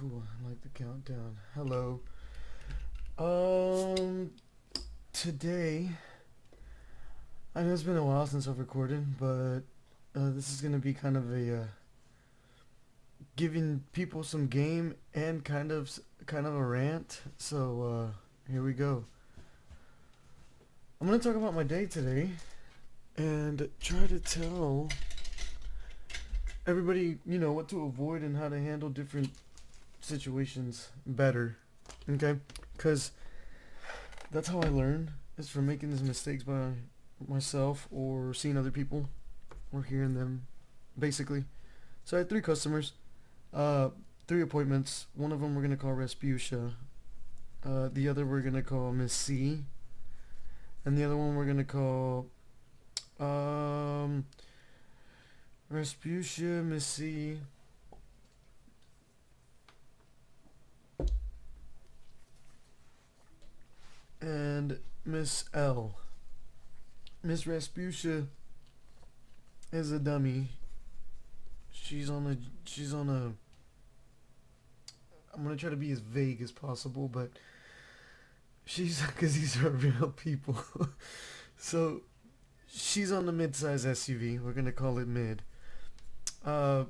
Cool. I like the countdown. Hello. Um, Today, I know it's been a while since I've recorded, but this is gonna be kind of a giving people some game and kind of a rant. So here we go. I'm gonna talk about my day today and try to tell everybody, what to avoid and how to handle different situations better. Okay, because that's how I learn, is from making these mistakes by myself or seeing other people or hearing them, basically. So I had three customers, uh, three appointments. One of them we're gonna call Rasputia, the other we're gonna call Miss C, and the other one we're gonna call um, Rasputia, Miss C, and Miss L. Miss Rasputia is a dummy. She's on a I'm gonna try to be as vague as possible, but she's because these are real people. So she's on the mid-size SUV. We're gonna call it mid. Uh,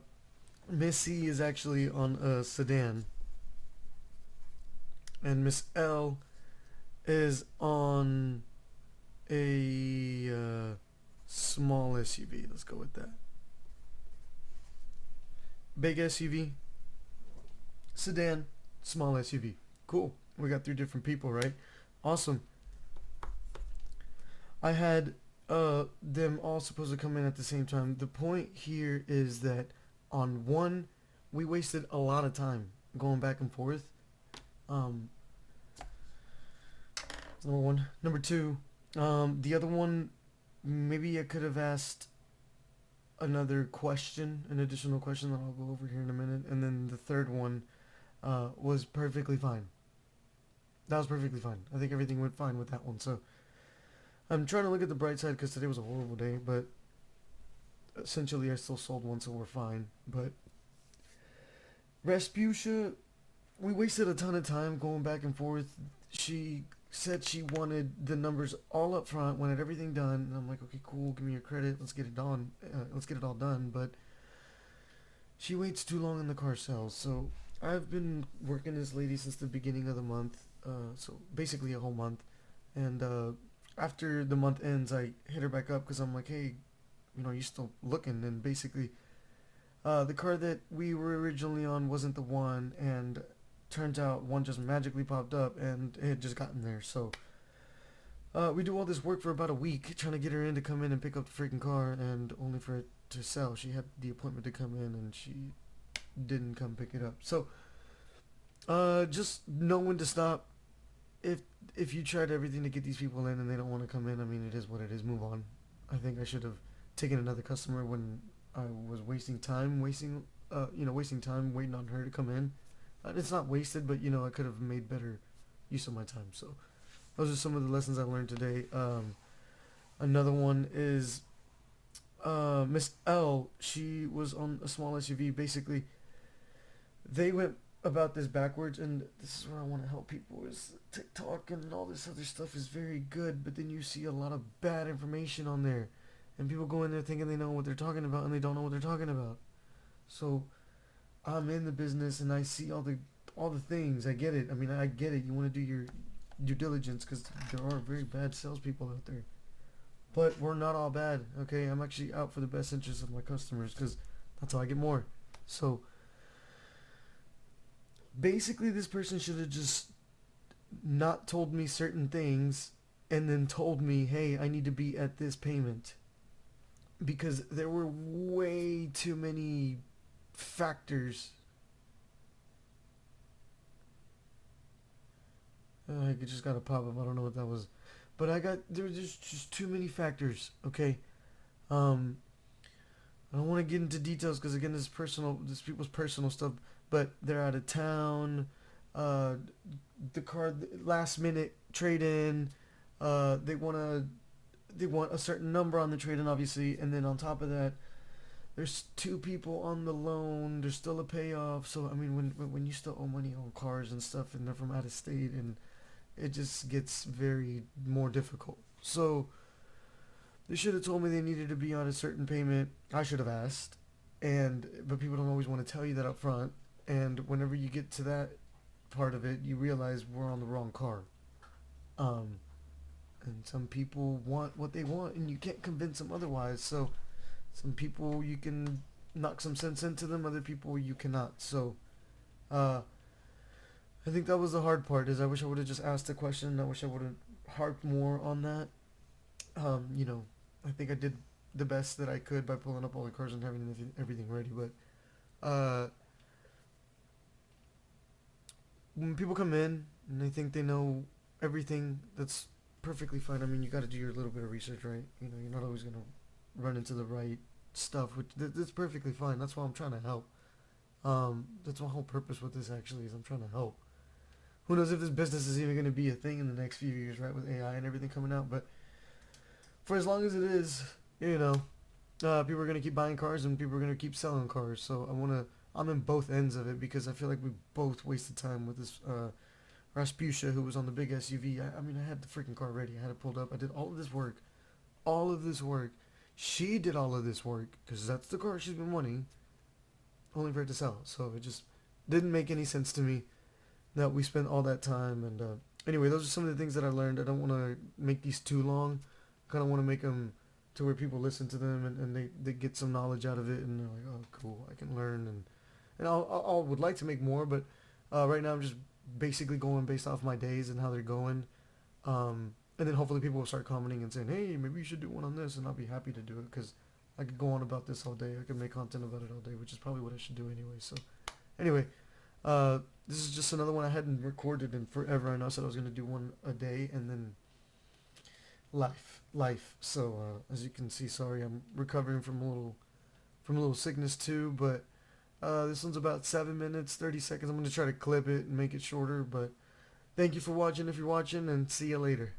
Missy is actually on a sedan, and Miss L is on a small SUV. Let's go with that. Big SUV, sedan, small SUV. Cool. We got three different people, right? Awesome. I had them all supposed to come in at the same time. The point here is that on one, we wasted a lot of time going back and forth. Um, Number one. Number two, the other one, maybe I could have asked another question, an additional question that I'll go over here in a minute, and then the third one was perfectly fine. That was perfectly fine. I think everything went fine with that one. So I'm trying to look at the bright side because today was a horrible day, but essentially I still sold one, so we're fine. But Rasputia, we wasted a ton of time going back and forth. She said she wanted the numbers all up front, wanted everything done, and I'm like, okay, cool, give me your credit, let's get it done, let's get it all done. But she waits too long in the car sales. So I've been working this lady since the beginning of the month, so basically a whole month. And after the month ends, I hit her back up because I'm like, hey, you still looking? And basically, the car that we were originally on wasn't the one, and turns out one just magically popped up and it had just gotten there. So we do all this work for about a week trying to get her in to come in and pick up the freaking car, and only for it to sell. She had the appointment to come in and she didn't come pick it up. So just know when to stop. If you tried everything to get these people in and they don't want to come in, I mean, it is what it is. Move on. I think I should have taken another customer when I was wasting time, wasting time waiting on her to come in. It's not wasted, but I could have made better use of my time. So those are some of the lessons I learned today. Another one is Miss L. She was on a small SUV. Basically, they went about this backwards, and this is where I want to help people. Is TikTok and all this other stuff is very good, but then you see a lot of bad information on there, and people go in there thinking they know what they're talking about, and they don't know what they're talking about. So I'm in the business and I see all the things. I get it. I mean, I get it. You want to do your due diligence because there are very bad salespeople out there. But we're not all bad, okay? I'm actually out for the best interest of my customers because that's how I get more. So basically, this person should have just not told me certain things and then told me, hey, I need to be at this payment, because there were way too many factors. I just got a pop up. I don't know what that was, but there were just too many factors. Okay, um, I don't want to get into details because again, this is personal. This people's personal stuff. But they're out of town. Uh, the car last minute trade in. They want a certain number on the trade in, obviously, and then on top of that, there's two people on the loan. There's still a payoff. So I mean, when you still owe money on cars and stuff, and they're from out of state, and it just gets very more difficult. So they should have told me they needed to be on a certain payment. I should have asked, and but people don't always want to tell you that up front. And whenever you get to that part of it, you realize we're on the wrong car. Um, and some people want what they want, and you can't convince them otherwise. So some people you can knock some sense into them, other people you cannot. So uh, I think that was the hard part. Is I wish I would have just asked the question. I wish I would have harped more on that. You know, I think I did the best that I could by pulling up all the cars and having everything ready. But when people come in and they think they know everything, that's perfectly fine. I mean, you got to do your little bit of research, right? You know, you're not always gonna run into the right stuff, which that's perfectly fine. That's why I'm trying to help. That's my whole purpose with this actually is I'm trying to help. Who knows if this business is even going to be a thing in the next few years, right? With AI and everything coming out, but for as long as it is, you know, people are going to keep buying cars and people are going to keep selling cars. So I'm in both ends of it because I feel like we both wasted time with this Rasputia who was on the big SUV. I mean, I had the freaking car ready. I had it pulled up. I did all of this work. All of this work. She did all of this work because that's the car she's been wanting, only for it to sell. So it just didn't make any sense to me that we spent all that time. And anyway, those are some of the things that I learned. I don't want to make these too long. I kind of want to make them to where people listen to them and they get some knowledge out of it and they're like, oh, cool, I can learn. And I would like to make more, but right now I'm just basically going based off my days and how they're going. And then hopefully people will start commenting and saying, hey, maybe you should do one on this, and I'll be happy to do it because I could go on about this all day. I could make content about it all day, which is probably what I should do anyway. So anyway, this is just another one I hadn't recorded in forever. I know I said I was going to do one a day, and then life. So as you can see, sorry, I'm recovering from a little sickness too, but this one's about 7 minutes, 30 seconds. I'm going to try to clip it and make it shorter, but thank you for watching if you're watching, and see you later.